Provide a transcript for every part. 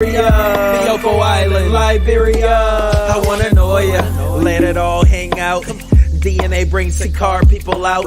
Bioko Island, Liberia. I wanna know ya, let it all hang out. DNA brings the car people out.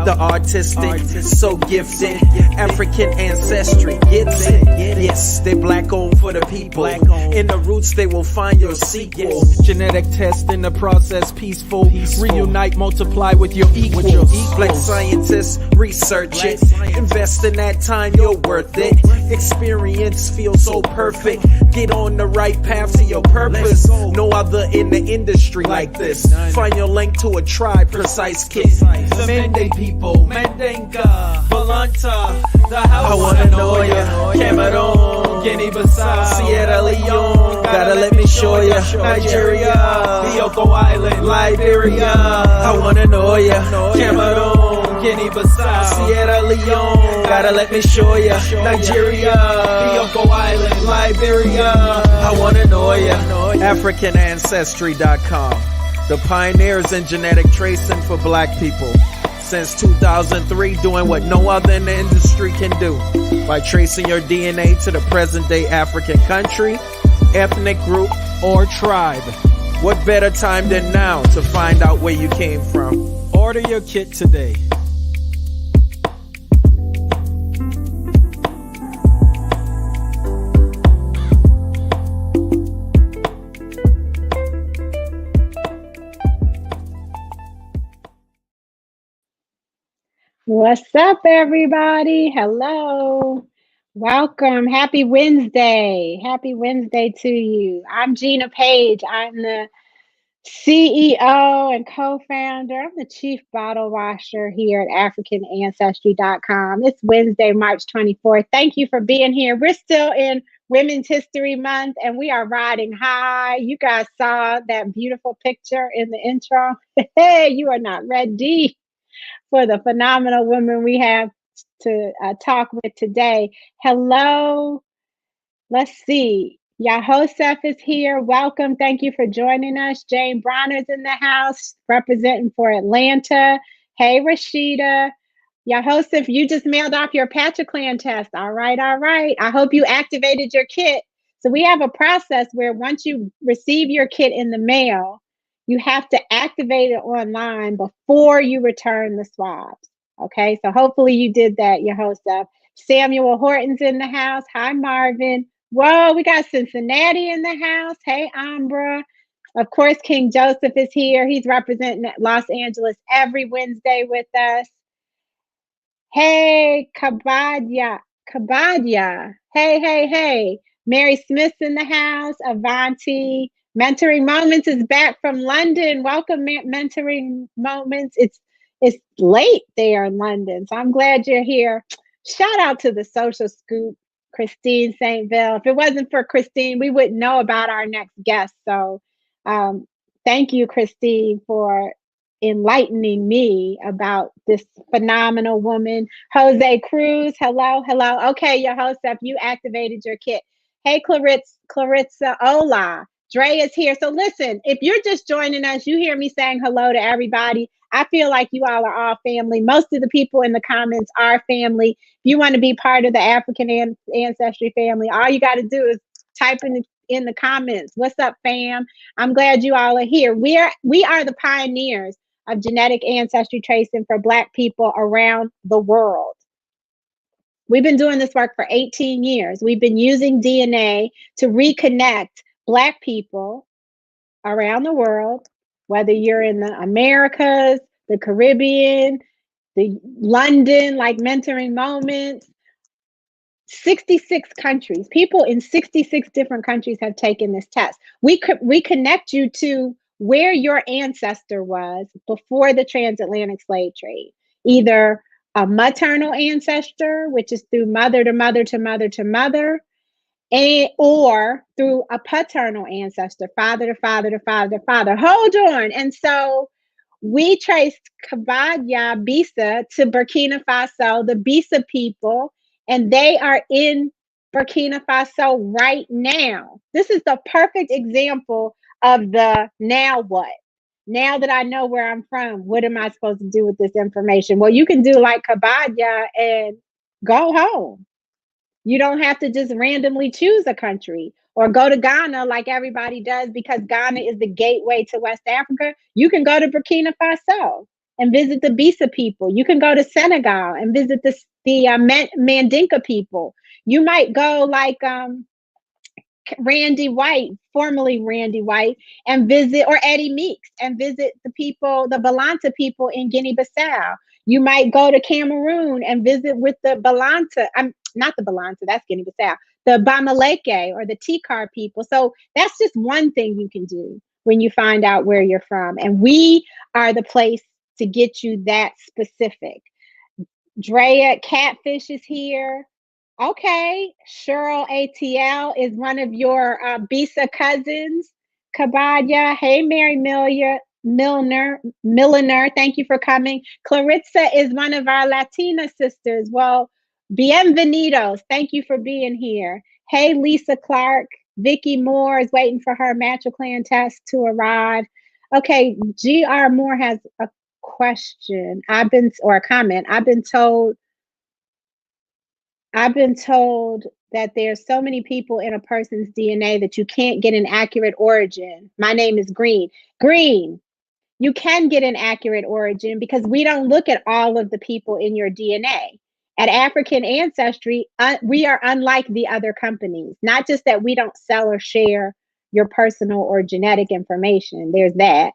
The artistic, so gifted. African ancestry gets it. Yes, they black owned for the people. In the roots, they will find your sequel. Genetic test in the process, peaceful. Reunite, multiply with your equals. Black scientists, research it. Invest in that time, you're worth it. Experience feels so perfect. Get on the right path to your purpose. No other in the industry like this. Find your link to a tribe, precise kid. The Mende people, Mendenga, Volanta, the house. I wanna know ya, Cameroon, Guinea-Bissau, Sierra Leone. Gotta let me show ya, Nigeria, Bioko Island, Liberia. I wanna know ya, Cameroon, Guinea-Bissau, Sierra Leone. Gotta let me show ya, Nigeria, Bioko Island, Liberia. I wanna know ya, AfricanAncestry.com. The pioneers in genetic tracing for black people. Since 2003, doing what no other in the industry can do. By tracing your DNA to the present day African country, ethnic group, or tribe. What better time than now to find out where you came from? Order your kit today. What's up, everybody? Hello. Welcome. Happy Wednesday. Happy Wednesday to you. I'm Gina Page. I'm the CEO and co-founder. I'm the chief bottle washer here at AfricanAncestry.com. It's Wednesday, March 24th. Thank you for being here. We're still in Women's History Month and we are riding high. You guys saw that beautiful picture in the intro. Hey, you are not ready for the phenomenal woman we have to talk with today. Hello. Let's see. Yahosef is here. Welcome. Thank you for joining us. Jane Bronner's in the house representing for Atlanta. Hey, Rashida. Yahosef, you just mailed off your Patriclan test. All right, all right. I hope you activated your kit. So we have a process where once you receive your kit in the mail, you have to activate it online before you return the swabs. Okay, so hopefully you did that, Yahosef. Samuel Horton's in the house. Hi, Marvin. Whoa, we got Cincinnati in the house. Hey, Ambra. Of course, King Joseph is here. He's representing Los Angeles every Wednesday with us. Hey, Kabadia. Hey. Mary Smith's in the house. Avanti. Mentoring Moments is back from London. Welcome, Mentoring Moments. It's late there in London, so I'm glad you're here. Shout out to the Social Scoop, Christine St. Ville. If it wasn't for Christine, we wouldn't know about our next guest. So thank you, Christine, for enlightening me about this phenomenal woman. Jose Cruz, hello. Okay, Yahosef, you activated your kit. Hey, Clarissa, hola. Dre is here. So listen, if you're just joining us, you hear me saying hello to everybody. I feel like you all are all family. Most of the people in the comments are family. If you want to be part of the African Ancestry family, all you got to do is type in the comments. What's up, fam? I'm glad you all are here. We are the pioneers of genetic ancestry tracing for Black people around the world. We've been doing this work for 18 years. We've been using DNA to reconnect Black people around the world, whether you're in the Americas, the Caribbean, the London, like Mentoring Moments, 66 countries. People in 66 different countries have taken this test. We could reconnect you to where your ancestor was before the transatlantic slave trade, either a maternal ancestor, which is through mother to mother to mother to mother, or through a paternal ancestor, father to father to father to father. Hold on. And so we traced Kabadia Bisa to Burkina Faso, the Bisa people, and they are in Burkina Faso right now. This is the perfect example of the now what? Now that I know where I'm from, what am I supposed to do with this information? Well, you can do like Kabadia and go home. You don't have to just randomly choose a country or go to Ghana like everybody does because Ghana is the gateway to West Africa. You can go to Burkina Faso and visit the Bisa people. You can go to Senegal and visit the Mandinka people. You might go like Randy White, formerly Randy White, and visit, or Eddie Meeks, and visit the people, the Balanta people in Guinea-Bissau. You might go to Cameroon and visit with the Balanta. I'm not the Balanta, that's Guinea-Bissau. The Bamaleke or the Tikar people. So that's just one thing you can do when you find out where you're from. And we are the place to get you that specific. Drea Catfish is here. Okay, Cheryl ATL is one of your Bisa cousins. Kabadia, hey Mary Milliner, thank you for coming. Clarissa is one of our Latina sisters. Well, bienvenidos, thank you for being here. Hey Lisa Clark, Vicky Moore is waiting for her matriclan test to arrive. Okay, GR Moore has a question. Or a comment. I've been told that there's so many people in a person's DNA that you can't get an accurate origin. My name is Green. Green, you can get an accurate origin because we don't look at all of the people in your DNA. At African Ancestry, we are unlike the other companies. Not just that we don't sell or share your personal or genetic information. There's that.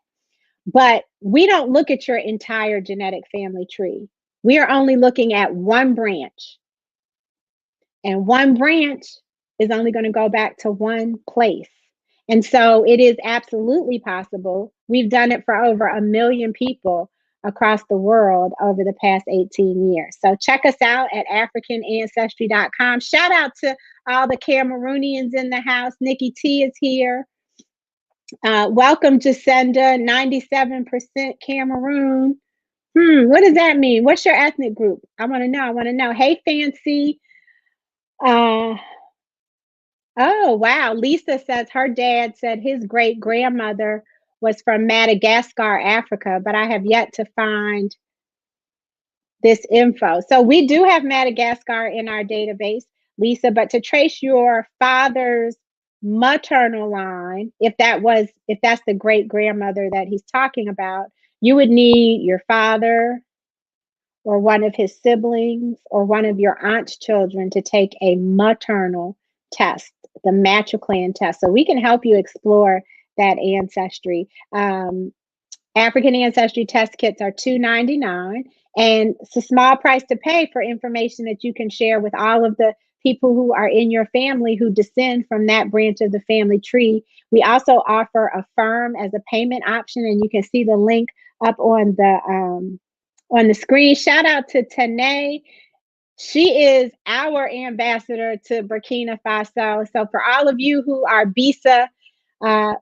But we don't look at your entire genetic family tree. We are only looking at one branch. And one branch is only going to go back to one place. And so it is absolutely possible. We've done it for over 1 million people across the world over the past 18 years. So check us out at AfricanAncestry.com. Shout out to all the Cameroonians in the house. Nikki T is here. Welcome, Jacinda, 97% Cameroon. What does that mean? What's your ethnic group? I want to know. Hey, Fancy. Oh, wow. Lisa says her dad said his great grandmother was from Madagascar, Africa, but I have yet to find this info. So we do have Madagascar in our database, Lisa, but to trace your father's maternal line, if that's the great grandmother that he's talking about, you would need your father or one of his siblings or one of your aunt's children to take a maternal test, the matriclan test. So we can help you explore that ancestry. African Ancestry test kits are $2.99, and it's a small price to pay for information that you can share with all of the people who are in your family who descend from that branch of the family tree. We also offer Affirm as a payment option, and you can see the link up on the screen. Shout out to Tanae. She is our ambassador to Burkina Faso. So for all of you who are Bisa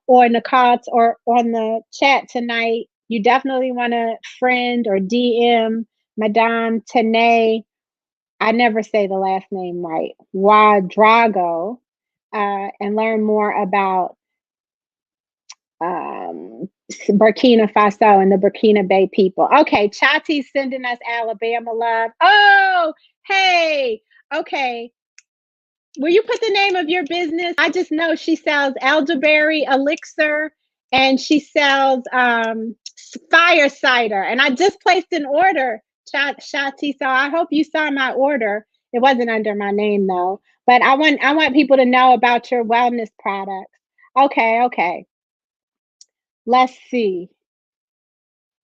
or in the cards or on the chat tonight, you definitely want to friend or DM Madame Tanae. I never say the last name right. Wadrago, and learn more about Burkina Faso and the Burkina Bay people. Okay, Chati's sending us Alabama love. Oh, hey, okay. Will you put the name of your business? I just know she sells elderberry elixir and she sells fire cider. And I just placed an order, Shati. So I hope you saw my order. It wasn't under my name though. But I want people to know about your wellness products. Okay. Let's see.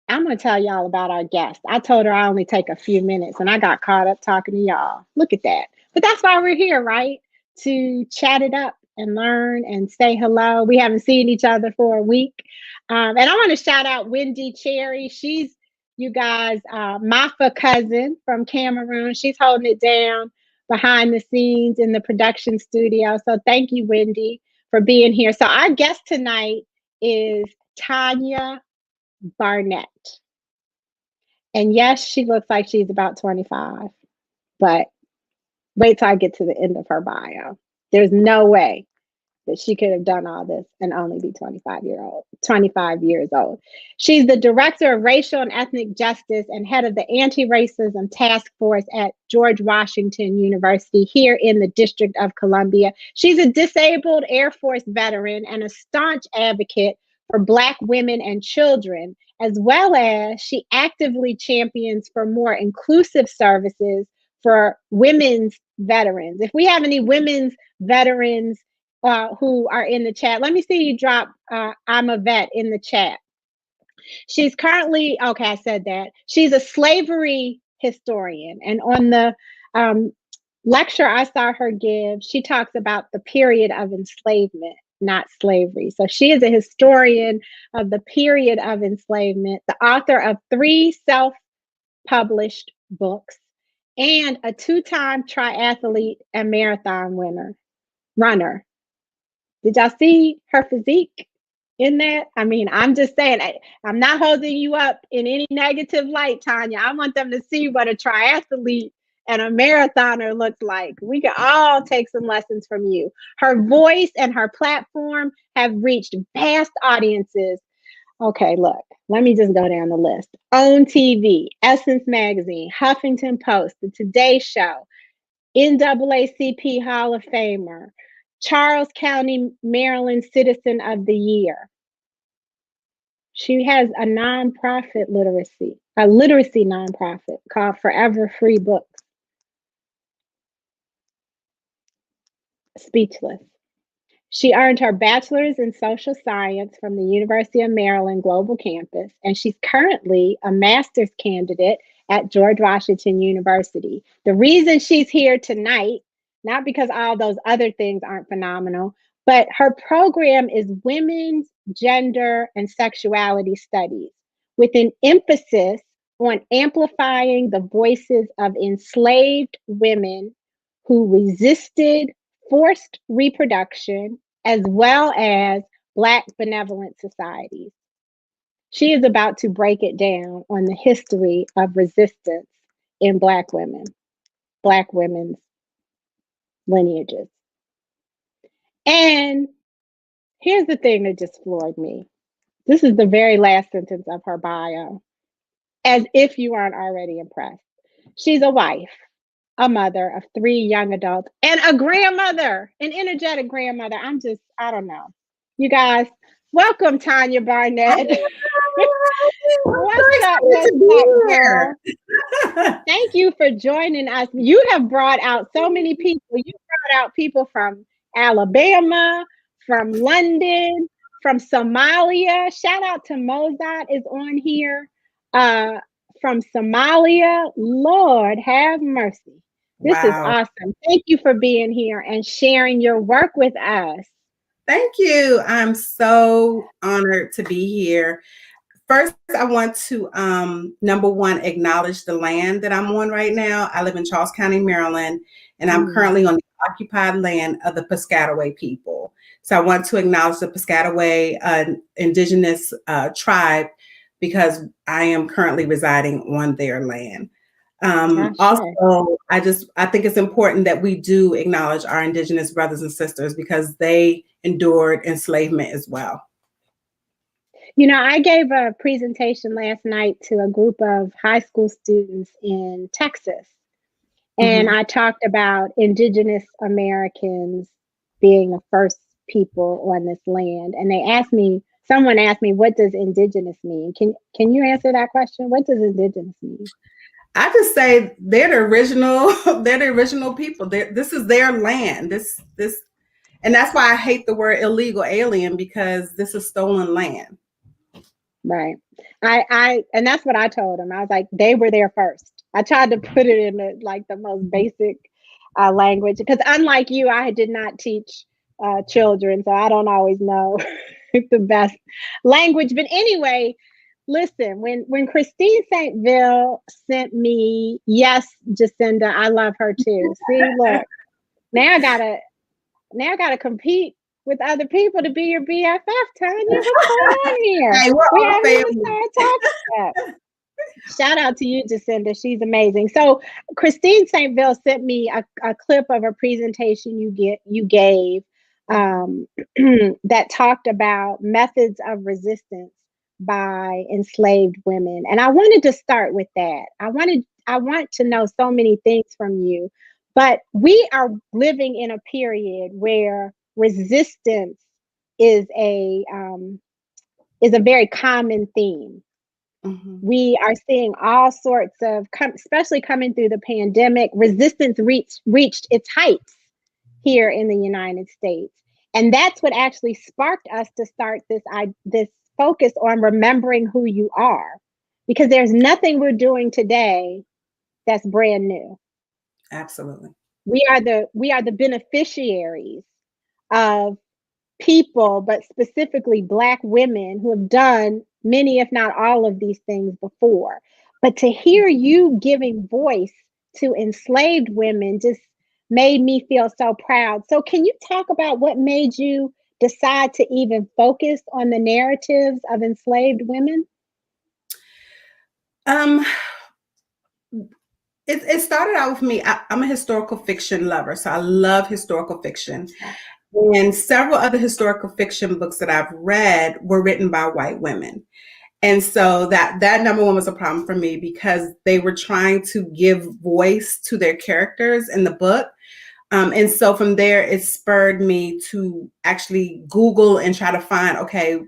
I'm going to tell y'all about our guest. I told her I only take a few minutes and I got caught up talking to y'all. Look at that. But that's why we're here, right? To chat it up and learn and say hello. We haven't seen each other for a week. And I want to shout out Wendi Cherry. She's, you guys, Mafa cousin from Cameroon. She's holding it down behind the scenes in the production studio. So thank you, Wendi, for being here. So our guest tonight is Tanya Barnett. And yes, she looks like she's about 25, but wait till I get to the end of her bio. There's no way that she could have done all this and only be 25 years old. She's the director of racial and ethnic justice and head of the anti-racism task force at George Washington University here in the District of Columbia. She's a disabled Air Force veteran and a staunch advocate for Black women and children, as well as she actively champions for more inclusive services for women's veterans. If we have any women's veterans who are in the chat, let me see you drop I'm a vet in the chat. She's currently, okay, I said that. She's a slavery historian. And on the lecture I saw her give, she talks about the period of enslavement, not slavery. So she is a historian of the period of enslavement, the author of 3 self-published books, and a 2-time triathlete and marathon runner. Did y'all see her physique in that? I mean, I'm just saying, I'm not holding you up in any negative light, Tanya. I want them to see what a triathlete and a marathoner looks like. We can all take some lessons from you. Her voice and her platform have reached vast audiences. Okay, look, let me just go down the list. OWN TV, Essence Magazine, Huffington Post, The Today Show, NAACP Hall of Famer, Charles County, Maryland Citizen of the Year. She has a literacy nonprofit called Forever Free Books. Speechless. She earned her bachelor's in social science from the University of Maryland Global Campus, and she's currently a master's candidate at George Washington University. The reason she's here tonight, not because all those other things aren't phenomenal, but her program is Women's Gender and Sexuality Studies, with an emphasis on amplifying the voices of enslaved women who resisted forced reproduction, as well as Black benevolent societies. She is about to break it down on the history of resistance in Black women's lineages. And here's the thing that just floored me. This is the very last sentence of her bio, as if you aren't already impressed. She's a wife, a mother of 3 young adults, and a grandmother, an energetic grandmother. I don't know. You guys, welcome Tanya Barnett. What's up, girl? Thank you for joining us. You have brought out so many people. You brought out people from Alabama, from London, from Somalia. Shout out to Mozart is on here. From Somalia. Lord have mercy. This is awesome. Thank you for being here and sharing your work with us. Thank you. I'm so honored to be here. First, I want to, number one, acknowledge the land that I'm on right now. I live in Charles County, Maryland, and I'm currently on the occupied land of the Piscataway people. So I want to acknowledge the Piscataway indigenous tribe, because I am currently residing on their land. Also, I think it's important that we do acknowledge our indigenous brothers and sisters, because they endured enslavement as well. You know, I gave a presentation last night to a group of high school students in Texas, and I talked about indigenous Americans being the first people on this land. And someone asked me, what does indigenous mean? Can you answer that question? What does indigenous mean? I just say they're the original people. This is their land. And that's why I hate the word illegal alien, because this is stolen land. Right. And that's what I told them. I was like, they were there first. I tried to put it in the most basic language, because unlike you, I did not teach children, so I don't always know the best language. But anyway, listen, when Christine Saintville sent me, yes, Jacinda, I love her too. See, look, now I gotta compete with other people to be your BFF, Tanya. What's going on here? Hey, we haven't even started talking yet. Shout out to you, Jacinda. She's amazing. So Christine Saintville sent me a clip of a presentation you gave that talked about methods of resistance by enslaved women. And I wanted to start with that. I want to know so many things from you, but we are living in a period where resistance is a very common theme. Mhm. We are seeing all sorts of, especially coming through the pandemic, resistance reached its heights here in the United States. And that's what actually sparked us to start this focus on remembering who you are, because there's nothing we're doing today that's brand new. Absolutely. We are the beneficiaries of people, but specifically Black women who have done many, if not all, of these things before. But to hear you giving voice to enslaved women just made me feel so proud. So, can you talk about what made you decide to even focus on the narratives of enslaved women? Um, it started out with me. I'm a historical fiction lover, so I love historical fiction. And several other historical fiction books that I've read were written by white women. And so that number one was a problem for me, because they were trying to give voice to their characters in the book. And so from there, it spurred me to actually Google and try to find, okay,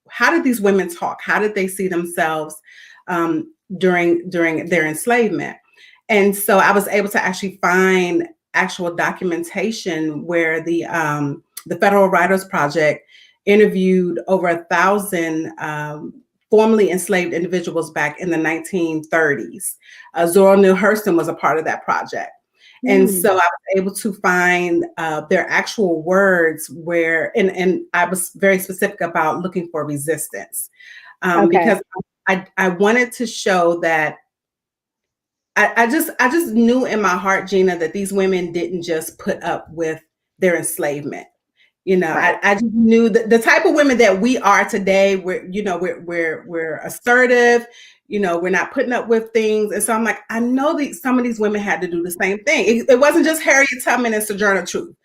how did these women talk? How did they see themselves during their enslavement? And so I was able to actually find actual documentation where the Federal Writers Project interviewed over 1,000 formerly enslaved individuals back in the 1930s. Zora Neale Hurston was a part of that project. And so I was able to find their actual words and I was very specific about looking for resistance, because I wanted to show that I just knew in my heart, Gina, that these women didn't just put up with their enslavement. Right. I just knew that the type of women that we are today, we're assertive, we're not putting up with things. And so I'm like, I know that some of these women had to do the same thing. It wasn't just Harriet Tubman and Sojourner Truth.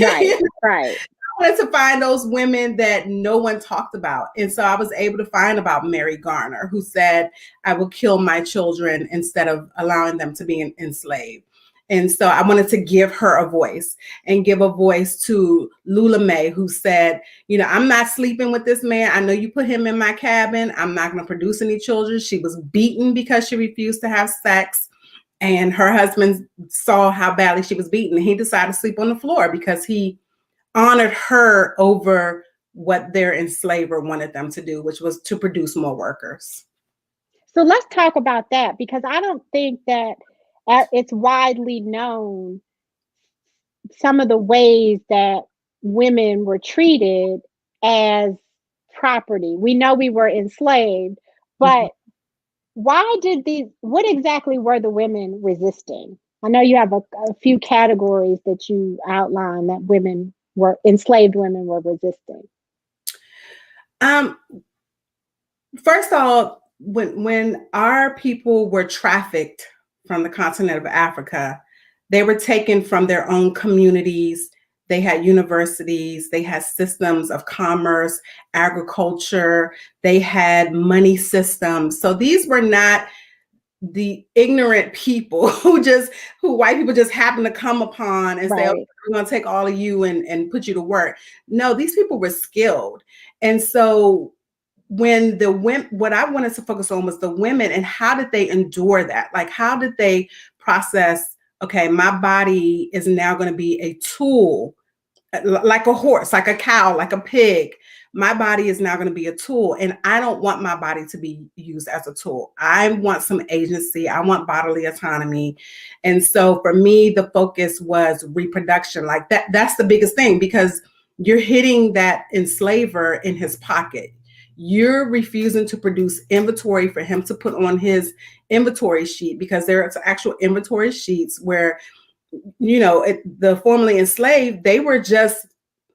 Right. Right. I wanted to find those women that no one talked about. And so I was able to find about Mary Garner, who said, I will kill my children instead of allowing them to be enslaved. And so I wanted to give her a voice, and give a voice to Lula Mae, who said, I'm not sleeping with this man. I know you put him in my cabin. I'm not going to produce any children. She was beaten because she refused to have sex. And her husband saw how badly she was beaten. And he decided to sleep on the floor because he honored her over what their enslaver wanted them to do, which was to produce more workers. So let's talk about that, because I don't think that it's widely known some of the ways that women were treated as property. We know we were enslaved, but what exactly were the women resisting? I know you have a few categories that you outline that enslaved women were resisting. First of all, when our people were trafficked from the continent of Africa, they were taken from their own communities. They had universities, they had systems of commerce, agriculture, they had money systems. So these were not the ignorant people who white people just happen to come upon and say, okay, we're going to take all of you and put you to work. No, these people were skilled. And so when the women, what I wanted to focus on was the women, and how did they endure that? Like, how did they process, okay, my body is now going to be a tool, like a horse, like a cow, like a pig. My body is now going to be a tool, and I don't want my body to be used as a tool. I want some agency. I want bodily autonomy. And so for me, the focus was reproduction. Like that's the biggest thing, because you're hitting that enslaver in his pocket. You're refusing to produce inventory for him to put on his inventory sheet, because there are actual inventory sheets where, the formerly enslaved, they were just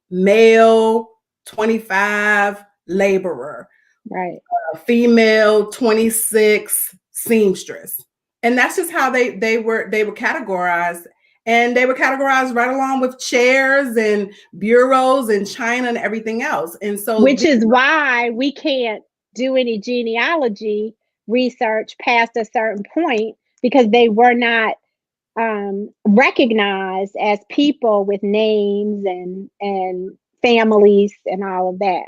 male 25 laborer, right? Female 26 seamstress, and that's just how they were categorized. And they were categorized right along with chairs and bureaus and china and everything else. And so, which is why we can't do any genealogy research past a certain point, because they were not recognized as people with names and families and all of that.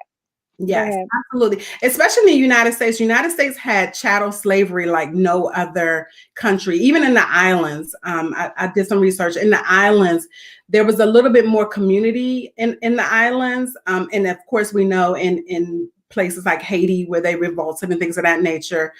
yes, absolutely. Especially in the United States. United States had chattel slavery like no other country, even in the islands. I did some research. In the islands, there was a little bit more community in the islands. And of course, we know in places like Haiti where they revolted and things of that nature.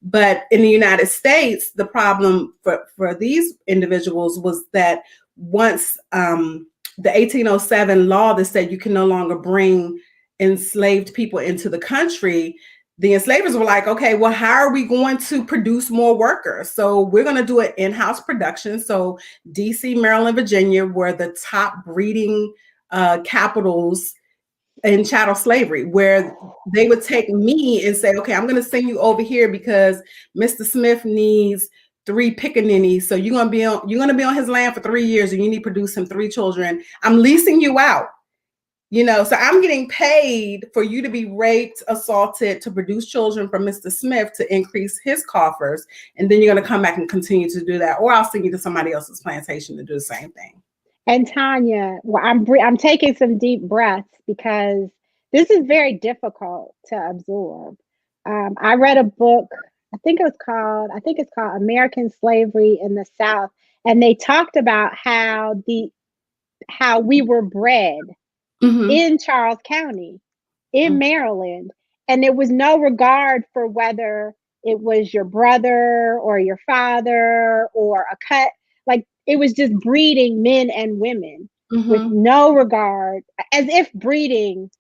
But in the United States, the problem for these individuals was that once the 1807 law that said you can no longer bring enslaved people into the country, the enslavers were like, okay, well, how are we going to produce more workers? So we're going to do an in-house production. So DC, Maryland, Virginia were the top breeding capitals in chattel slavery, where they would take me and say, okay, I'm going to send you over here because Mr. Smith needs 3 pickaninnies. So you're going to be on his land for 3 years and you need to produce him 3 children. I'm leasing you out. So I'm getting paid for you to be raped, assaulted, to produce children for Mr. Smith to increase his coffers. And then you're going to come back and continue to do that. Or I'll send you to somebody else's plantation to do the same thing. And Tanya, well, I'm taking some deep breaths because this is very difficult to absorb. I read a book, I think it's called American Slavery in the South. And they talked about how we were bred in Charles County, in Maryland. And there was no regard for whether it was your brother or your father or a cut. Like, it was just breeding men and women with no regard, as if breeding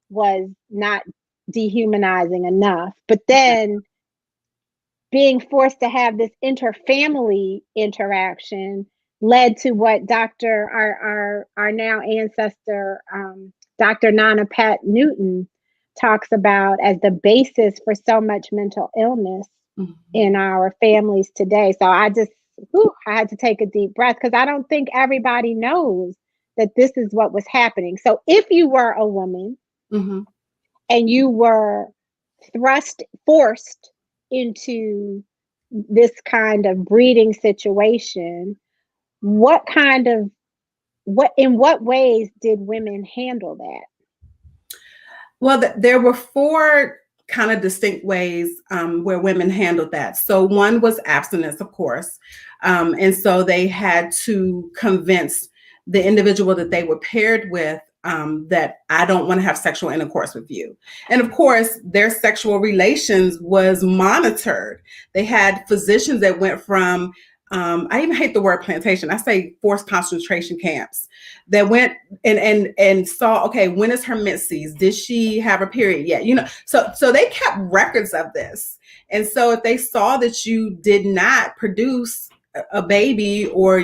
was not dehumanizing enough. But then being forced to have this interfamily interaction led to what our now ancestor, Dr. Nana Pat Newton, talks about as the basis for so much mental illness in our families today. So I had to take a deep breath, because I don't think everybody knows that this is what was happening. So if you were a woman and you were forced into this kind of breeding situation, in what ways did women handle that? Well, there were 4 kind of distinct ways where women handled that. So one was abstinence, of course. And so they had to convince the individual that they were paired with that I don't want to have sexual intercourse with you. And of course, their sexual relations was monitored. They had physicians that went from I even hate the word plantation. I say forced concentration camps, that went and saw, okay, when is her menses? Did she have a period yet? So they kept records of this. And so if they saw that you did not produce a baby, or,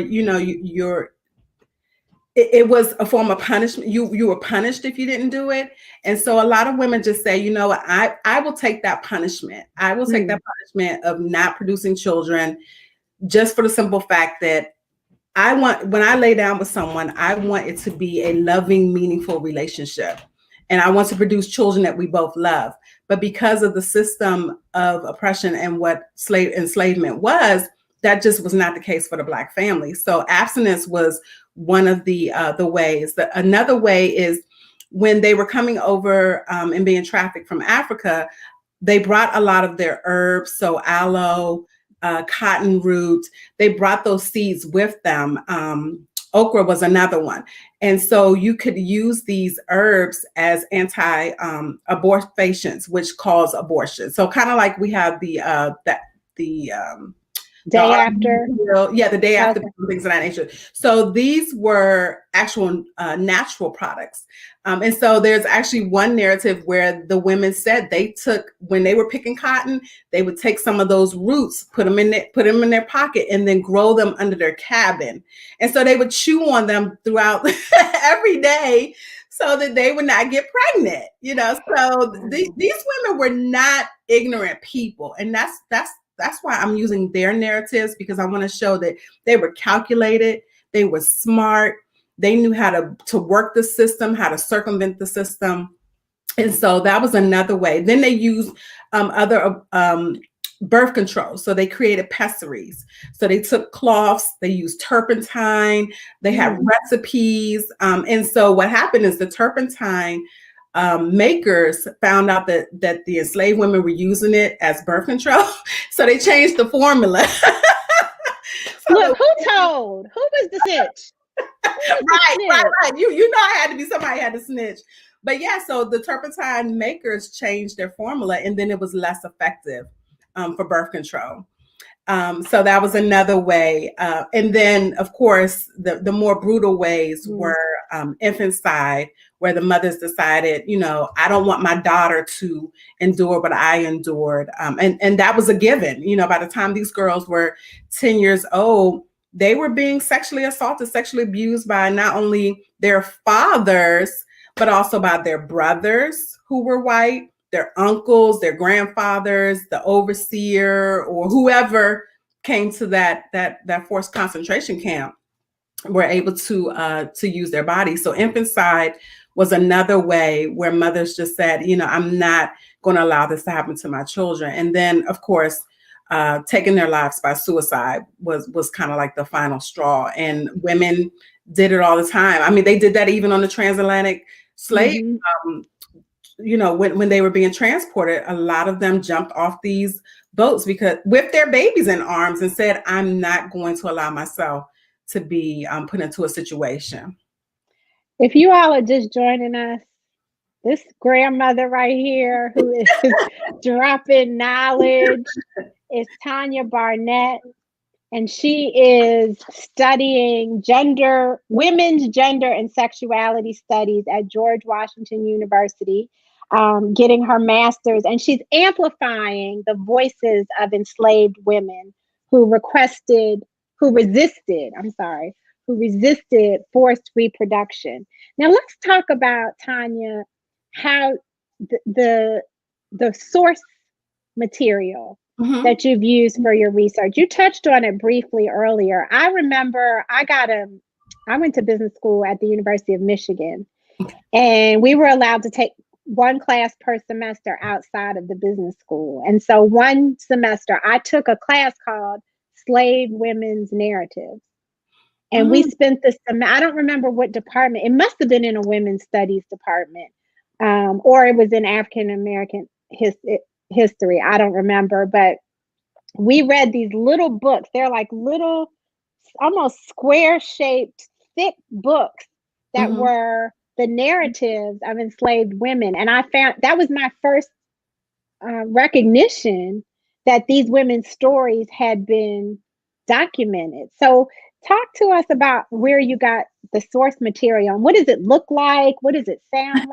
it was a form of punishment. You were punished if you didn't do it. And so a lot of women just say, I will take that punishment. I will take that punishment of not producing children, just for the simple fact that when I lay down with someone, I want it to be a loving, meaningful relationship. And I want to produce children that we both love. But because of the system of oppression and what enslavement was, that just was not the case for the Black family. So abstinence was one of the ways. Another way is when they were coming over and being trafficked from Africa, they brought a lot of their herbs, so aloe, cotton root. They brought those seeds with them. Okra was another one. And so you could use these herbs as anti-abortifacients, which cause abortion. So kind of like we have the day after. The day after, things of that nature. So these were actual natural products. And so there's actually one narrative where the women said when they were picking cotton, they would take some of those roots, put them in their pocket, and then grow them under their cabin. And so they would chew on them throughout every day so that they would not get pregnant. So these women were not ignorant people. And that's why I'm using their narratives, because I want to show that they were calculated. They were smart. They knew how to work the system, how to circumvent the system. And so that was another way. Then they used other birth control. So they created pessaries. So they took cloths, they used turpentine, they had recipes. And so what happened is the turpentine makers found out that the enslaved women were using it as birth control. So they changed the formula. So look, who told? Who was the snitch? Right. You know, I had to be somebody had to snitch. But yeah, so the turpentine makers changed their formula, and then it was less effective for birth control. So that was another way. And then, of course, the more brutal ways were infanticide, where the mothers decided, you know, I don't want my daughter to endure what I endured. And that was a given. You know, by the time these girls were 10 years old, they were being sexually assaulted, sexually abused by not only their fathers, but also by their brothers who were white, their uncles, their grandfathers, the overseer, or whoever came to that forced concentration camp were able to use their bodies. So infanticide was another way where mothers just said, you know, I'm not going to allow this to happen to my children. And then, of course, taking their lives by suicide was kind of like the final straw. And women did it all the time. I mean, they did that even on the transatlantic slave. You know, when they were being transported, a lot of them jumped off these boats because with their babies in arms and said, I'm not going to allow myself to be put into a situation. If you all are just joining us, this grandmother right here who is dropping knowledge is Tanya Barnett, and she is studying women's gender and sexuality studies at George Washington University, getting her master's, and she's amplifying the voices of enslaved women who resisted forced reproduction. Now let's talk about, Tanya, how the source material that you've used for your research. You touched on it briefly earlier. I remember I went to business school at the University of Michigan, and we were allowed to take one class per semester outside of the business school. And so one semester I took a class called Slave Women's Narratives. And we spent I don't remember what department. It must have been in a women's studies department, or it was in African American history. I don't remember, but we read these little books. They're like little, almost square-shaped, thick books that were the narratives of enslaved women. And I found that was my first recognition that these women's stories had been documented. So talk to us about where you got the source material. What does it look like? What does it sound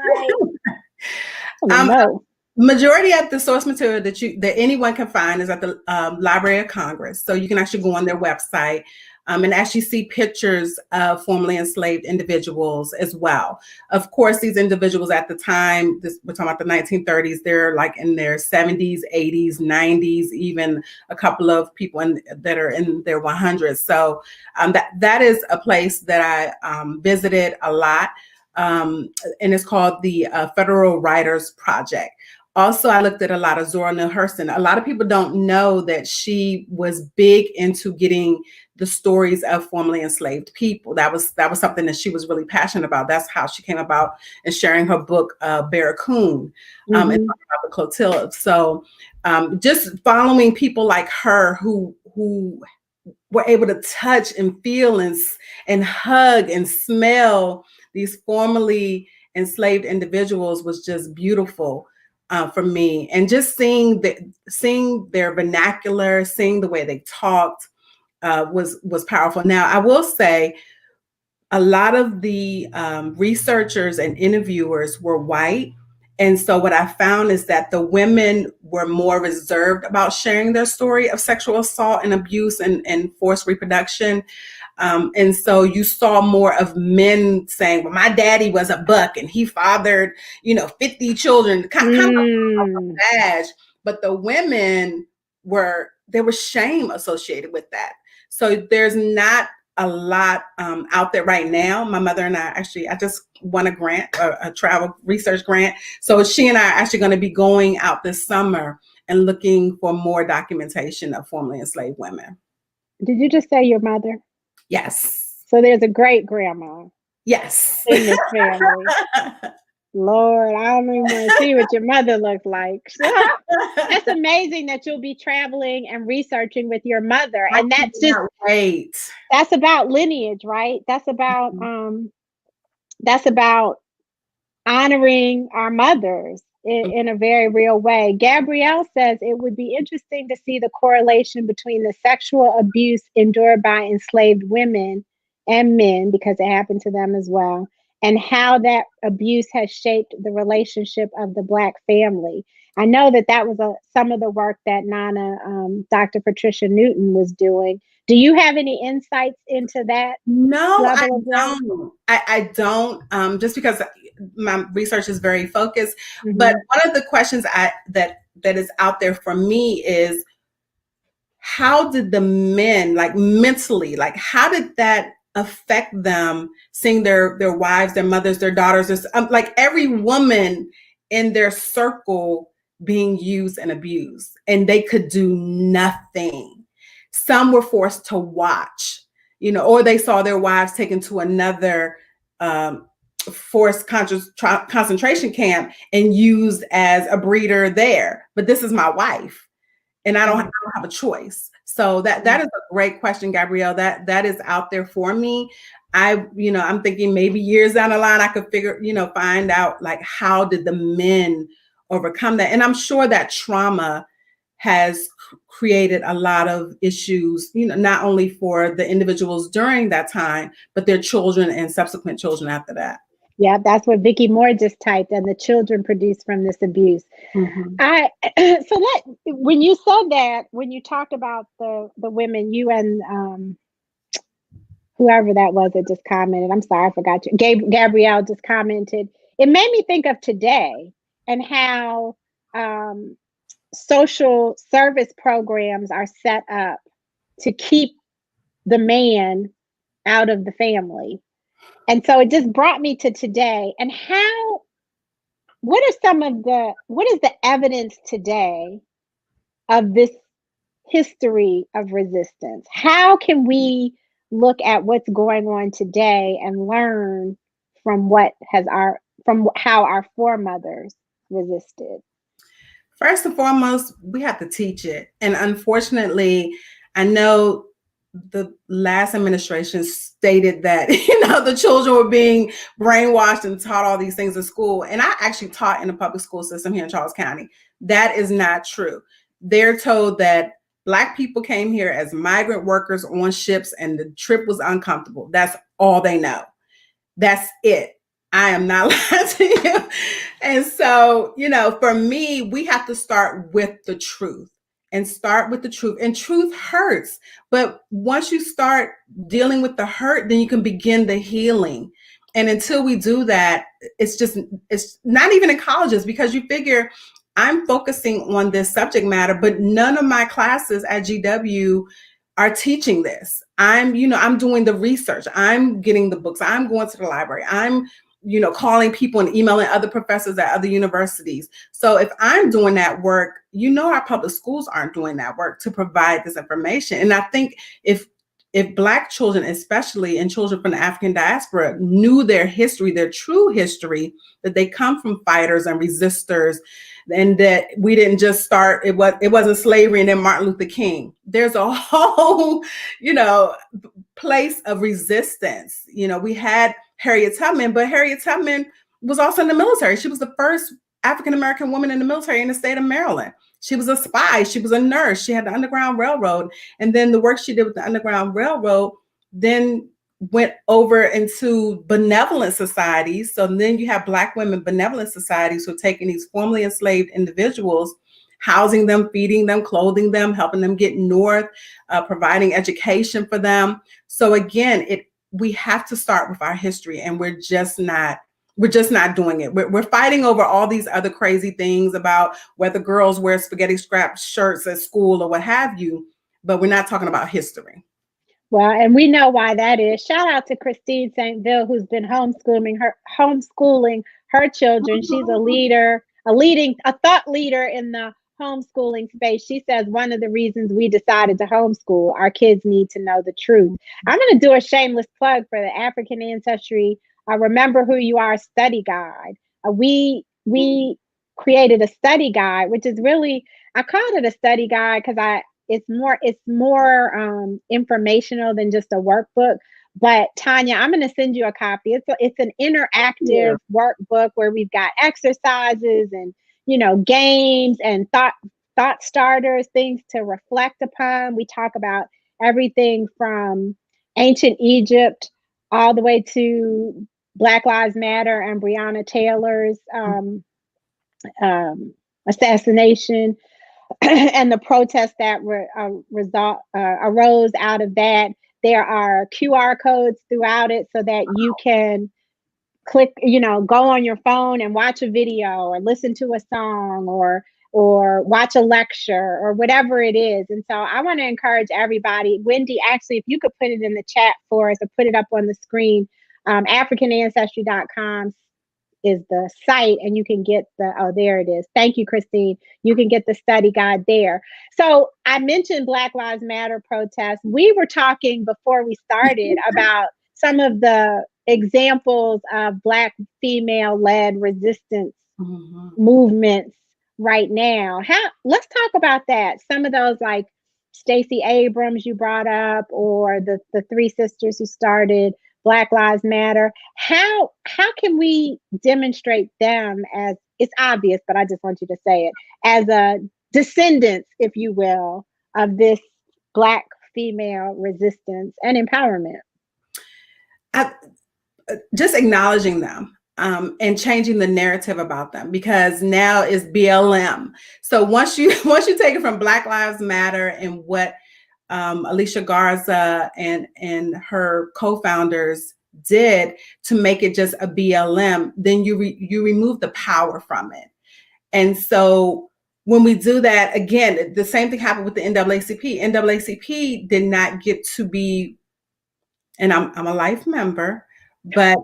like? Majority of the source material that anyone can find is at the Library of Congress. So you can actually go on their website and actually see pictures of formerly enslaved individuals as well. Of course, these individuals at the time, we're talking about the 1930s, they're like in their 70s, 80s, 90s, even a couple of people that are in their 100s. So that is a place that I visited a lot, and it's called the Federal Writers Project. Also, I looked at a lot of Zora Neale Hurston. A lot of people don't know that she was big into getting the stories of formerly enslaved people. That was something that she was really passionate about. That's how she came about in sharing her book, Barracoon, and talking about the Clotilda. So just following people like her who were able to touch and feel and hug and smell these formerly enslaved individuals was just beautiful. For me, and just seeing their vernacular, seeing the way they talked was powerful. Now, I will say a lot of the researchers and interviewers were white. And so what I found is that the women were more reserved about sharing their story of sexual assault and abuse and forced reproduction. And so you saw more of men saying, well, my daddy was a buck and he fathered, 50 children, kind of a badge. But the women there was shame associated with that. So there's not a lot out there right now. My mother and I just won a grant, a travel research grant. So she and I are actually going to be going out this summer and looking for more documentation of formerly enslaved women. Did you just say your mother? Yes. So there's a great grandma. Yes. In this family. Lord, I don't even want to see what your mother looked like. That's amazing that you'll be traveling and researching with your mother. And that's just great. That's about lineage, right? That's about honoring our mothers in a very real way. Gabrielle says it would be interesting to see the correlation between the sexual abuse endured by enslaved women and men, because it happened to them as well, and how that abuse has shaped the relationship of the Black family. I know that was some of the work that Nana, Dr. Patricia Newton was doing. Do you have any insights into that? No, I don't. I don't, just because my research is very focused. Mm-hmm. But one of the questions that is out there for me is, how did the men, like mentally, like how did that affect them, seeing their wives, their mothers, their daughters, like every woman in their circle being used and abused, and they could do nothing. Some were forced to watch, or they saw their wives taken to another forced concentration camp and used as a breeder there. But this is my wife, and I don't have a choice. So that is a great question, Gabrielle. That is out there for me. I'm thinking maybe years down the line I could find out, like, how did the men overcome that? And I'm sure that trauma has created a lot of issues, not only for the individuals during that time, but their children and subsequent children after that. Yeah, that's what Vicki Moore just typed, and the children produced from this abuse. Mm-hmm. When you said that, when you talked about the women, you and whoever that was that just commented, I'm sorry, I forgot you. Gabrielle just commented. It made me think of today and how social service programs are set up to keep the man out of the family. And so it just brought me to today, and what is the evidence today of this history of resistance? How can we look at what's going on today and learn from how our foremothers resisted? First and foremost, we have to teach it. And unfortunately, I know the last administration stated that, the children were being brainwashed and taught all these things in school. And I actually taught in the public school system here in Charles County. That is not true. They're told that Black people came here as migrant workers on ships and the trip was uncomfortable. That's all they know. That's it. I am not lying to you. And so, for me, we have to start with the truth. And truth hurts. But once you start dealing with the hurt, then you can begin the healing. And until we do that, it's not even in colleges, because you figure I'm focusing on this subject matter, but none of my classes at GW are teaching this. I'm doing the research. I'm getting the books. I'm going to the library. I'm calling people and emailing other professors at other universities. So if I'm doing that work, our public schools aren't doing that work to provide this information. And I think if Black children, especially, and children from the African diaspora, knew their history, their true history, that they come from fighters and resistors, and that we didn't just start, it wasn't slavery and then Martin Luther King. There's a whole, place of resistance. We had Harriet Tubman, but Harriet Tubman was also in the military. She was the first African-American woman in the military in the state of Maryland. She was a spy. She was a nurse. She had the Underground Railroad. And then the work she did with the Underground Railroad then went over into benevolent societies. So then you have Black women benevolent societies who are taking these formerly enslaved individuals, housing them, feeding them, clothing them, helping them get north, providing education for them. So again, we have to start with our history, and we're just not doing it. We're fighting over all these other crazy things about whether girls wear spaghetti strap shirts at school or what have you, but we're not talking about history. Well, and we know why that is. Shout out to Christine St. Ville, who's been homeschooling her children. She's a leader, a thought leader in the homeschooling space. She says one of the reasons we decided to homeschool, our kids need to know the truth. I'm going to do a shameless plug for the African Ancestry Remember Who You Are study guide. We created a study guide, which is really, I called it a study guide because it's more informational than just a workbook. But Tanya, I'm going to send you a copy. It's an interactive workbook where we've got exercises and games and thought starters, things to reflect upon. We talk about everything from ancient Egypt all the way to Black Lives Matter and Breonna Taylor's assassination and the protests that arose out of that. There are QR codes throughout it so that you can click, go on your phone and watch a video or listen to a song or watch a lecture or whatever it is. And so I want to encourage everybody. Wendi, actually, if you could put it in the chat for us or put it up on the screen, AfricanAncestry.com is the site, and you can get there it is. Thank you, Christine. You can get the study guide there. So I mentioned Black Lives Matter protests. We were talking before we started about some of the examples of Black female-led resistance movements right now. Let's talk about that. Some of those, like Stacey Abrams you brought up, or the three sisters who started Black Lives Matter. How can we demonstrate them as, it's obvious, but I just want you to say it, as a descendants, if you will, of this Black female resistance and empowerment? Just acknowledging them and changing the narrative about them, because now it's BLM. So once you take it from Black Lives Matter and what Alicia Garza and her co-founders did to make it just a BLM, then you remove the power from it. And so when we do that, again, the same thing happened with the NAACP. NAACP did not get to be, and I'm a life member, but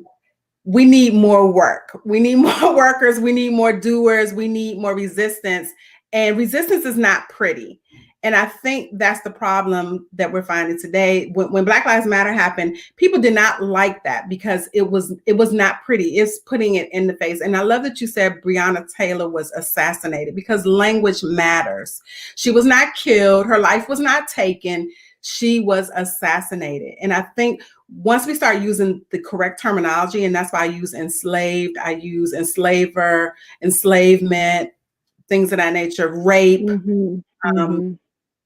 we need more work. We need more workers. We need more doers. We need more resistance. And resistance is not pretty. And I think that's the problem that we're finding today. When Black Lives Matter happened, people did not like that because it was not pretty. It's putting it in the face. And I love that you said Breonna Taylor was assassinated, because language matters. She was not killed. Her life was not taken. She was assassinated. And I think once we start using the correct terminology, and that's why I use enslaved, I use enslaver, enslavement, things of that nature, rape.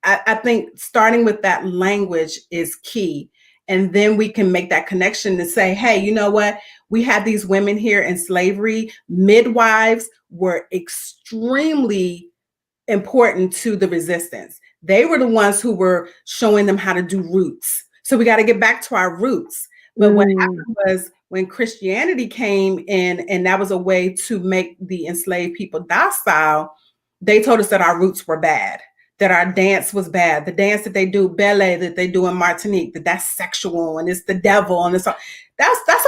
I think starting with that language is key. And then we can make that connection to say, hey, you know what? We had these women here in slavery. Midwives were extremely important to the resistance. They were the ones who were showing them how to do roots. So we got to get back to our roots. But what happened was when Christianity came in, and that was a way to make the enslaved people docile, they told us that our roots were bad, that our dance was bad. The dance that they do, ballet, that they do in Martinique, that's sexual and it's the devil. And that's a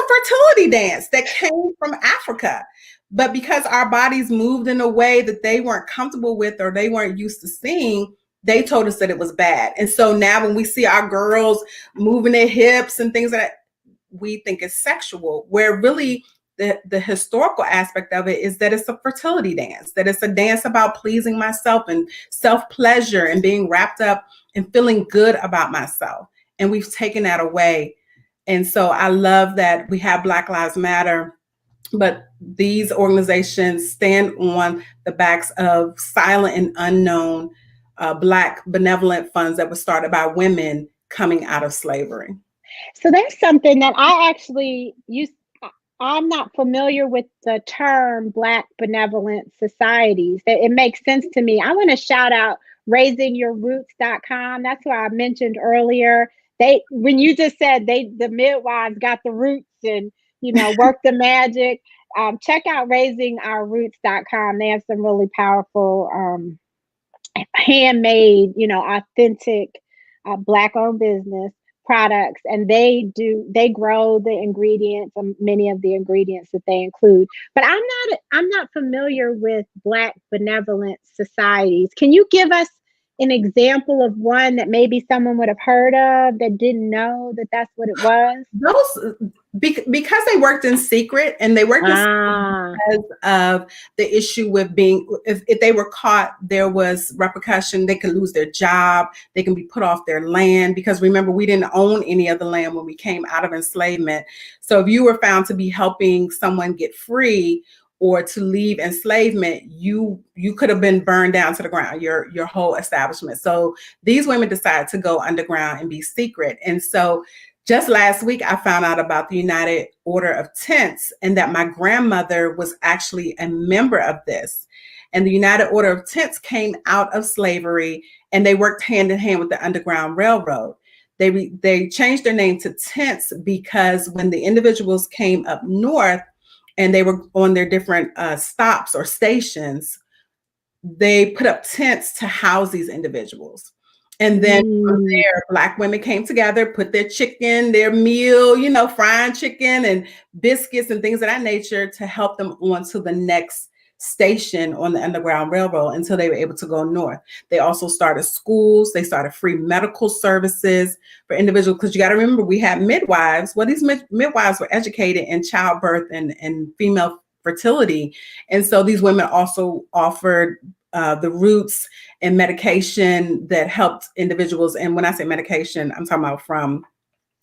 fertility dance that came from Africa. But because our bodies moved in a way that they weren't comfortable with or they weren't used to seeing, they told us that it was bad. And so now when we see our girls moving their hips and things like that, we think it's sexual, where really the historical aspect of it is that it's a fertility dance, that it's a dance about pleasing myself and self-pleasure and being wrapped up and feeling good about myself. And we've taken that away. And so I love that we have Black Lives Matter, but these organizations stand on the backs of silent and unknown Black benevolent funds that were started by women coming out of slavery. So that's something that I actually used. I'm not familiar with the term Black benevolent societies. It makes sense to me. I want to shout out raisingyourroots.com. That's what I mentioned earlier. When you just said the midwives got the roots and work the magic. Check out raisingourroots.com. They have some really powerful handmade, authentic Black-owned business. products, and they grow the ingredients, many of the ingredients that they include. But I'm not familiar with Black benevolent societies. Can you give us an example of one that maybe someone would have heard of that didn't know that that's what it was? Those because they worked in secret, and they worked in secret because of the issue with being, if they were caught, there was repercussion. They could lose their job. They can be put off their land, because remember, we didn't own any of the land when we came out of enslavement. So if you were found to be helping someone get free or to leave enslavement, you could have been burned down to the ground, your whole establishment. So these women decided to go underground and be secret. And so just last week, I found out about the United Order of Tents, and that my grandmother was actually a member of this. And the United Order of Tents came out of slavery, and they worked hand in hand with the Underground Railroad. They changed their name to Tents because when the individuals came up north and they were on their different stops or stations, they put up tents to house these individuals. And then from there, Black women came together, put their chicken, their meal, frying chicken and biscuits and things of that nature to help them on to the next station on the Underground Railroad until they were able to go north. They also started schools. They started free medical services for individuals, because you got to remember, we had midwives. Well, these midwives were educated in childbirth and female fertility. And so these women also offered the roots and medication that helped individuals. And when I say medication, I'm talking about from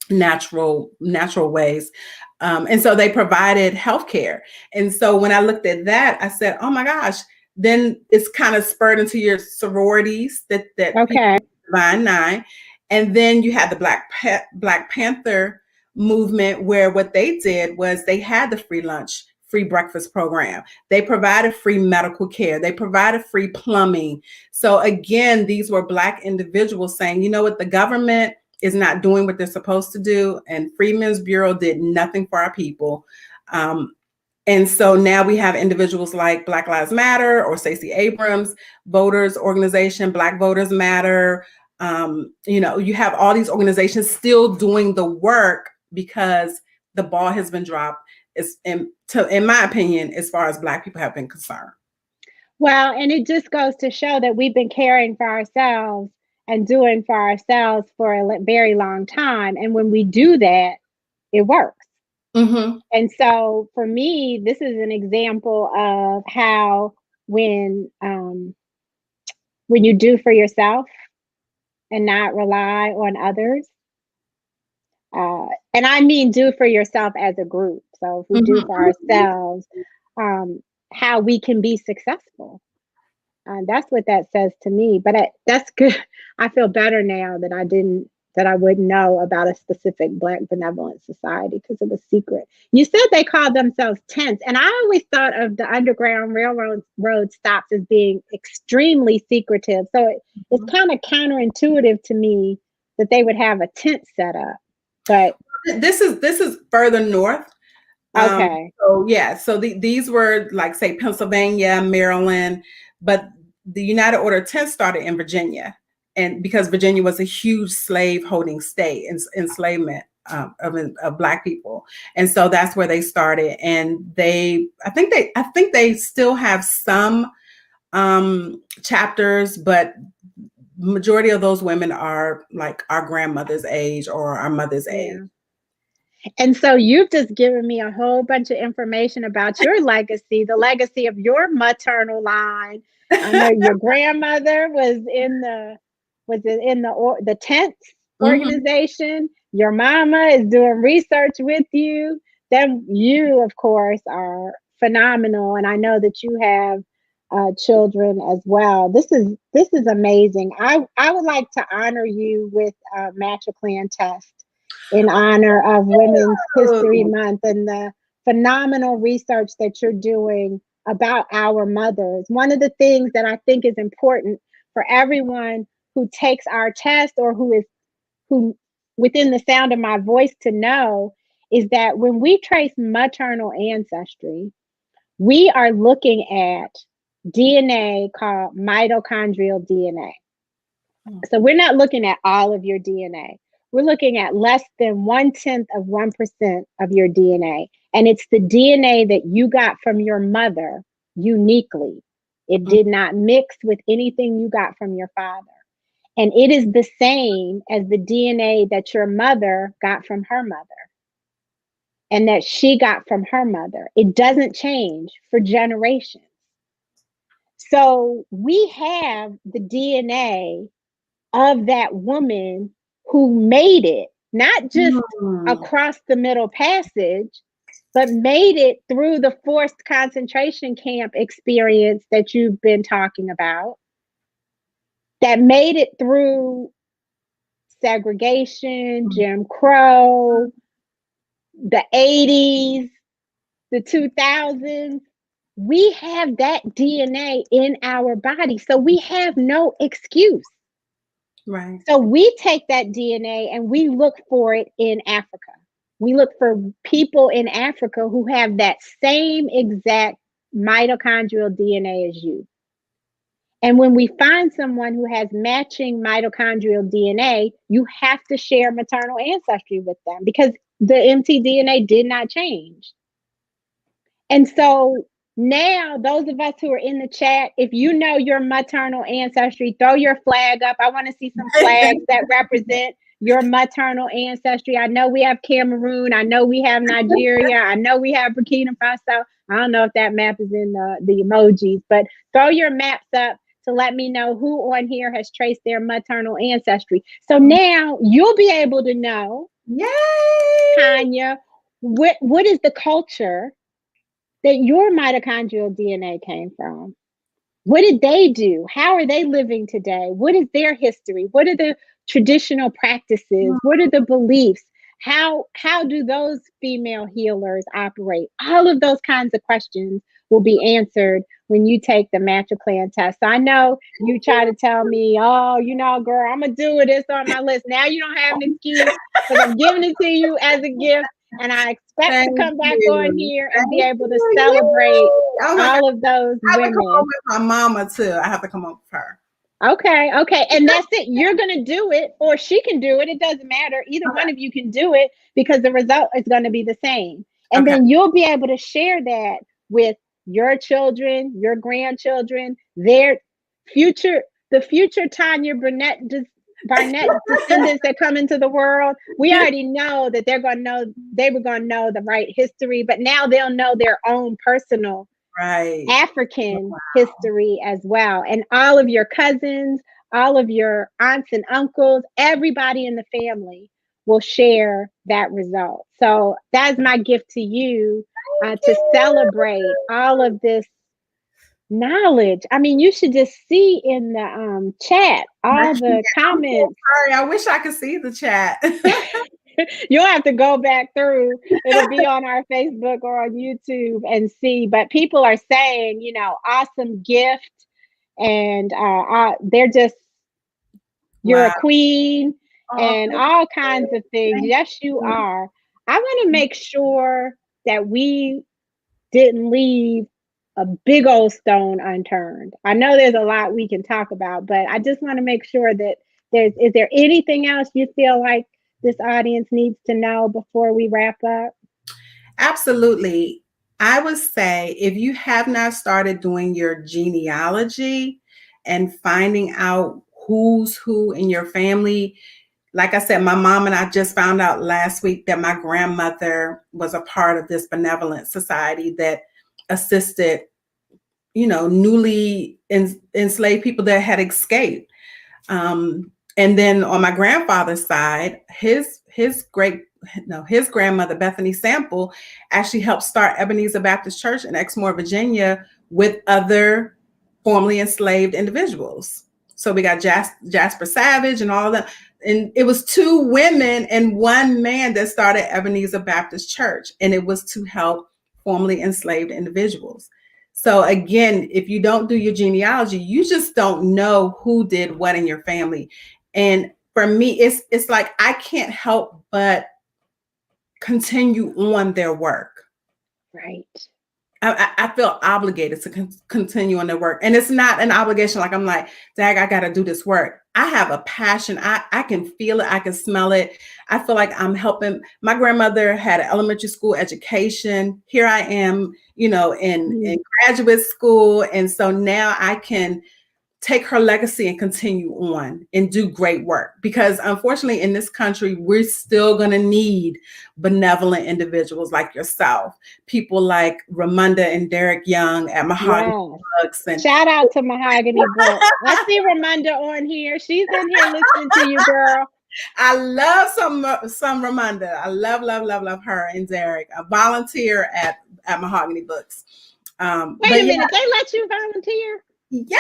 natural ways. And so they provided healthcare. And so when I looked at that, I said, oh my gosh, then it's kind of spurred into your sororities that okay. Divine Nine. And then you had the Black Panther movement, where what they did was they had the free lunch, free breakfast program. They provided free medical care. They provided free plumbing. So again, these were Black individuals saying, you know what, the government is not doing what they're supposed to do. And Freedmen's Bureau did nothing for our people. And so now we have individuals like Black Lives Matter or Stacey Abrams, voters organization, Black Voters Matter. You have all these organizations still doing the work because the ball has been dropped, in my opinion, as far as Black people have been concerned. Well, and it just goes to show that we've been caring for ourselves and doing for ourselves for a very long time. And when we do that, it works. Mm-hmm. And so for me, this is an example of how when you do for yourself and not rely on others, and I mean do for yourself as a group. So if we do for ourselves, how we can be successful. That's what that says to me. But that's good. I feel better now that I wouldn't know about a specific Black benevolent society because it was secret. You said they called themselves Tents, and I always thought of the Underground Railroad stops as being extremely secretive. So it's kind of counterintuitive to me that they would have a tent set up. But this is further north. Okay. So these were like, say, Pennsylvania, Maryland, but the United Order of Tents started in Virginia, and because Virginia was a huge slave holding state, enslavement of Black people, and so that's where they started. And I think they still have some chapters, but majority of those women are like our grandmother's age or our mother's age. And so you've just given me a whole bunch of information about your legacy, the legacy of your maternal line. I know your grandmother was in the Tents organization. Your mama is doing research with you. Then you, of course, are phenomenal, and I know that you have children as well. This is amazing. I would like to honor you with a Matriclan test in honor of Women's History Month and the phenomenal research that you're doing about our mothers. One of the things that I think is important for everyone who takes our test or who within the sound of my voice to know is that when we trace maternal ancestry, we are looking at DNA called mitochondrial DNA. So we're not looking at all of your DNA. we're looking at less than 0.1% of your DNA. And it's the DNA that you got from your mother uniquely. It did not mix with anything you got from your father. And it is the same as the DNA that your mother got from her mother and that she got from her mother. It doesn't change for generations. So we have the DNA of that woman who made it, not just across the Middle Passage, but made it through the forced concentration camp experience that you've been talking about, that made it through segregation, Jim Crow, the 80s, the 2000s. We have that DNA in our body, so we have no excuse. Right. So we take that DNA and we look for it in Africa. We look for people in Africa who have that same exact mitochondrial DNA as you. And when we find someone who has matching mitochondrial DNA, you have to share maternal ancestry with them because the mtDNA did not change. And so now, those of us who are in the chat, if you know your maternal ancestry, throw your flag up. I want to see some flags that represent your maternal ancestry. I know we have Cameroon. I know we have Nigeria. I know we have Burkina Faso. I don't know if that map is in the emojis, but throw your maps up to let me know who on here has traced their maternal ancestry. So now you'll be able to know, Yay! Tanya, what is the culture that your mitochondrial DNA came from? What did they do? How are they living today? What is their history? What are the traditional practices? What are the beliefs? How do those female healers operate? All of those kinds of questions will be answered when you take the MatraClan test. So I know you try to tell me, oh, you know, girl, I'm going to do it. It's on my list. Now you don't have an excuse because I'm giving it to you as a gift. And I expect to come back on here and be able to celebrate all of those women. I have to come on with my mama too. I have to come up with her. Okay. And that's it. You're going to do it or she can do it. It doesn't matter. Either one of you can do it because the result is going to be the same. And then you'll be able to share that with your children, your grandchildren, the future Tanya Barnett descendants that come into the world. We already know that they were going to know the right history, but now they'll know their own personal African history as well. And all of your cousins, all of your aunts and uncles, everybody in the family will share that result. So that's my gift to you, to celebrate all of this knowledge. I mean, you should just see in the chat all the comments. Sorry, I wish I could see the chat. You'll have to go back through. It'll be on our Facebook or on YouTube and see. But people are saying, you know, awesome gift, and they're just, you're a queen, and all kinds of things. Yes, you are. I want to make sure that we didn't leave a big old stone unturned. I know there's a lot we can talk about, but I just want to make sure that is there anything else you feel like this audience needs to know before we wrap up? Absolutely. I would say if you have not started doing your genealogy and finding out who's who in your family, like I said, my mom and I just found out last week that my grandmother was a part of this benevolent society that assisted, you know, newly enslaved people that had escaped. And then on my grandfather's side, his grandmother, Bethany Sample, actually helped start Ebenezer Baptist Church in Exmoor, Virginia, with other formerly enslaved individuals. So we got Jasper Savage and all of that. And it was 2 women and 1 man that started Ebenezer Baptist Church. And it was to help formerly enslaved individuals. So again, if you don't do your genealogy, you just don't know who did what in your family. And for me, it's like I can't help but continue on their work. Right. I feel obligated to continue on their work. And it's not an obligation like I'm like, Dag, I got to do this work. I have a passion. I can feel it. I can smell it. I feel like I'm helping. My grandmother had an elementary school education. Here I am, in graduate school. And so now I can take her legacy and continue on and do great work, because unfortunately in this country, we're still going to need benevolent individuals like yourself, people like Ramunda and Derek Young at Mahogany Books. And shout out to Mahogany Books. I see Ramunda on here. She's in here listening to you, girl. I love some Ramunda. I love her and Derek. I volunteer at Mahogany Books. Wait a minute, they let you volunteer? Yeah.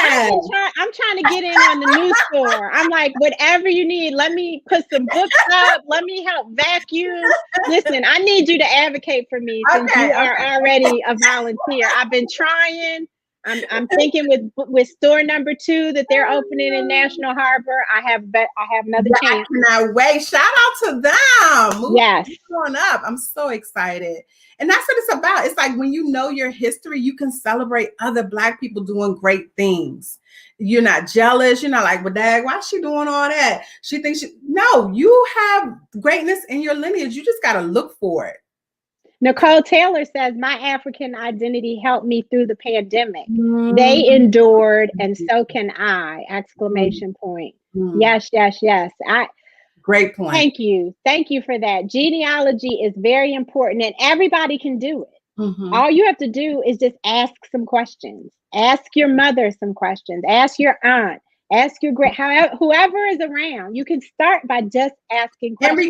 I'm trying to get in on the new store. I'm like, whatever you need, let me put some books up. Let me help vacuum. Listen, I need you to advocate for me since you are already a volunteer. I've been trying. I'm thinking with store number 2 that they're opening in National Harbor. I have another chance. I cannot wait. Shout out to them. Yes. Going up. I'm so excited. And that's what it's about. It's like when you know your history, you can celebrate other Black people doing great things. You're not jealous. You're not like, well, dang, why is she doing all that? She thinks no, you have greatness in your lineage. You just got to look for it. Nicole Taylor says, my African identity helped me through the pandemic. They endured, and so can I! Exclamation point. Yes. Great point. Thank you for that. Genealogy is very important, and everybody can do it. All you have to do is just ask some questions. Ask your mother some questions. Ask your aunt. Ask your whoever is around. You can start by just asking questions. And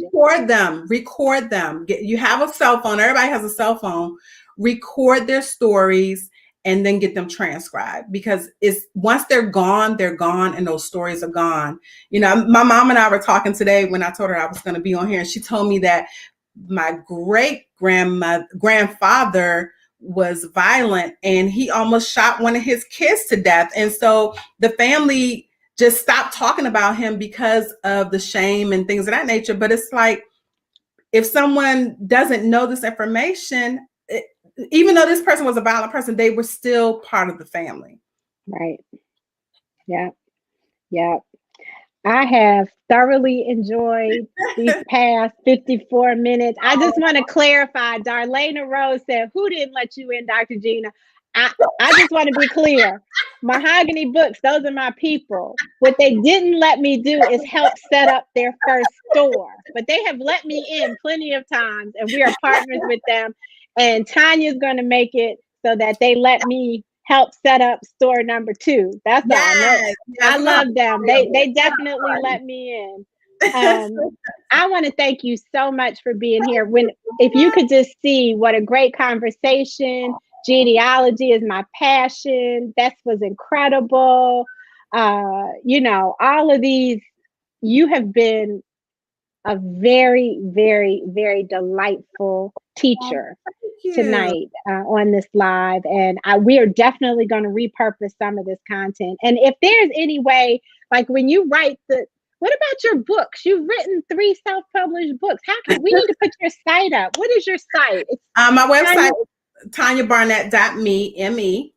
record them. You have a cell phone. Everybody has a cell phone. Record their stories and then get them transcribed, because once they're gone, and those stories are gone. My mom and I were talking today when I told her I was going to be on here, and she told me that my great grandfather was violent and he almost shot one of his kids to death. And so the family just stopped talking about him because of the shame and things of that nature. But it's like, if someone doesn't know this information, even though this person was a violent person, they were still part of the family. Right. Yeah. I have thoroughly enjoyed these past 54 minutes. I just want to clarify. Darlena Rose said, who didn't let you in, Dr. Gina? I just want to be clear. Mahogany Books, those are my people. What they didn't let me do is help set up their first store. But they have let me in plenty of times, and we are partners with them. And Tanya's going to make it so that they let me help set up store number 2. That's all. I love them. They definitely let me in. I want to thank you so much for being here. If you could just see what a great conversation. Genealogy is my passion. That was incredible. All of these, you have been a very, very, very delightful teacher tonight on this live. And we are definitely going to repurpose some of this content. And if there's any way, like when you write what about your books? You've written 3 self-published books. We need to put your site up. What is your site? My website, TanyaBarnett.me, M-E.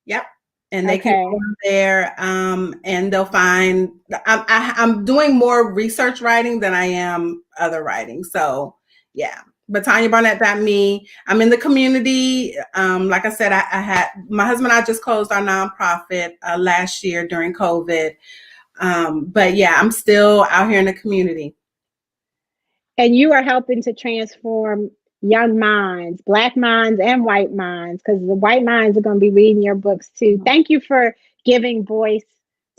Yep. And they can go there, and they'll find, I'm doing more research writing than I am other writing. So yeah, but TanyaBarnett.me. I'm in the community. Like I said, I had, my husband and I just closed our nonprofit last year during COVID. But yeah, I'm still out here in the community. And you are helping to transform young minds, Black minds and white minds, because the white minds are going to be reading your books too. Thank you for giving voice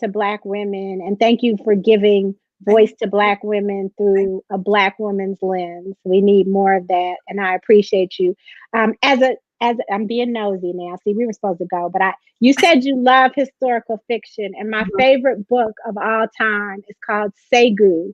to Black women, and thank you for giving voice to Black women through a Black woman's lens. We need more of that, and I appreciate you. As I'm being nosy now. See, we were supposed to go, but you said you love historical fiction, and my favorite book of all time is called Segu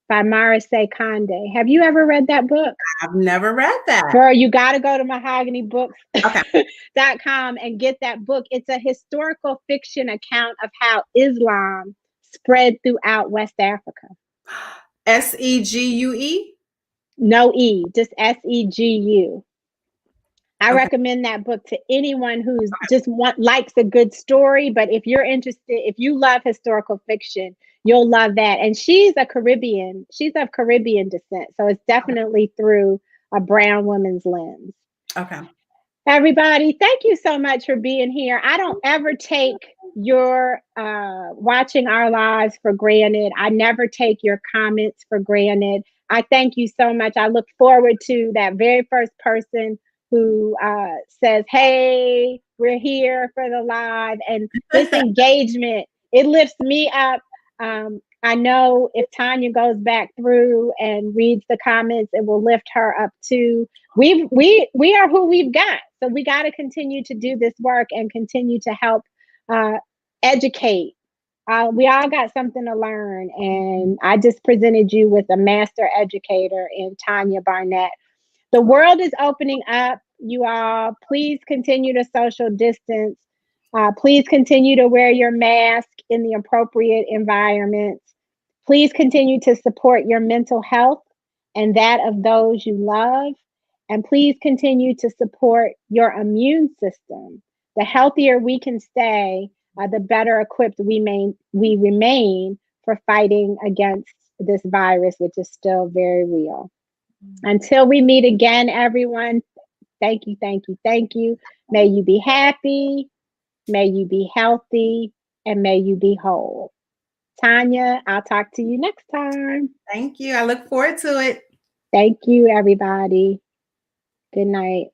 by Marase Kande. Have you ever read that book? I've never read that. Girl, you got to go to mahoganybooks.com and get that book. It's a historical fiction account of how Islam spread throughout West Africa. S-E-G-U-E? No E, just S-E-G-U. I recommend that book to anyone who's likes a good story. But if you're interested, if you love historical fiction, you'll love that. And she's of Caribbean descent. So it's definitely through a brown woman's lens. Okay. Everybody, thank you so much for being here. I don't ever take your watching our lives for granted. I never take your comments for granted. I thank you so much. I look forward to that very first person who says, hey, we're here for the live. And this engagement, it lifts me up. I know if Tanya goes back through and reads the comments, it will lift her up too. We are who we've got. So we got to continue to do this work and continue to help educate. We all got something to learn. And I just presented you with a master educator in Tanya Barnett. The world is opening up, you all. Please continue to social distance. Please continue to wear your mask in the appropriate environments. Please continue to support your mental health and that of those you love. And please continue to support your immune system. The healthier we can stay, the better equipped we remain for fighting against this virus, which is still very real. Until we meet again, everyone, thank you, thank you, thank you. May you be happy, may you be healthy, and may you be whole. Tanya, I'll talk to you next time. Thank you. I look forward to it. Thank you, everybody. Good night.